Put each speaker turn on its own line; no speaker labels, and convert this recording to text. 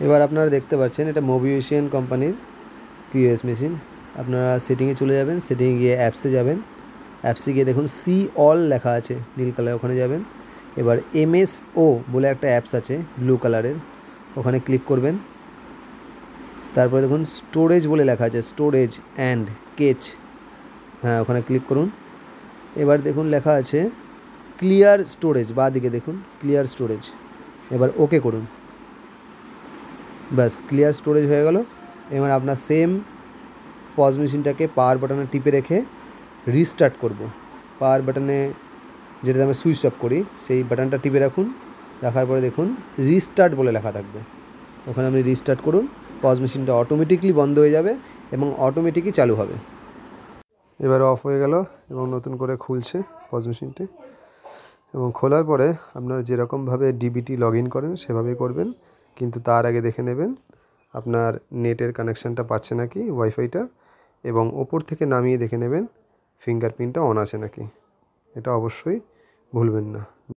এবার আপনারা দেখতে পাচ্ছেন এটা মোবিউশিয়ান কোম্পানির পিওএস মেশিন। আপনারা সেটিংয়ে চলে যাবেন, সেটিংয়ে গিয়ে অ্যাপসে যাবেন, অ্যাপসে গিয়ে দেখুন সি অল লেখা আছে নীল কালার, ওখানে যাবেন। এবার এমএসও বলে একটা অ্যাপস আছে ব্লু কালারের, ওখানে ক্লিক করবেন। তারপরে দেখুন স্টোরেজ বলে লেখা আছে, স্টোরেজ অ্যান্ড কেচ, হ্যাঁ ওখানে ক্লিক করুন। এবার দেখুন লেখা আছে ক্লিয়ার স্টোরেজ, বাঁ দিকে দেখুন ক্লিয়ার স্টোরেজ, এবার ওকে করুন। ব্যাস ক্লিয়ার স্টোরেজ হয়ে গেল। এবার আপনার সেম পজ মেশিনটাকে পাওয়ার বাটনে টিপে রেখে রিস্টার্ট করব। পাওয়ার বাটনে যেটাতে আমি সুইচ অফ করি সেই বাটনটা টিপে রাখুন, রাখার পরে দেখুন রিস্টার্ট বলে লেখা থাকবে, ওখানে আপনি রিস্টার্ট করুন। পজ মেশিনটা অটোমেটিকলি বন্ধ হয়ে যাবে এবং অটোমেটিকই চালু হবে। এবার অফ হয়ে গেল এবং নতুন করে খুলছে পজ মেশিনটি। এবং খোলার পরে আপনারা যেরকমভাবে ডিবিটি লগ ইন করেন সেভাবেই করবেন, কিন্তু তার আগে দেখে নেবেন আপনার নেটের কানেকশানটা পাচ্ছে নাকি, ওয়াইফাইটা, এবং ওপর থেকে নামিয়ে দেখে নেবেন ফিঙ্গারপ্রিন্টটা অন আছে নাকি। এটা অবশ্যই ভুলবেন না।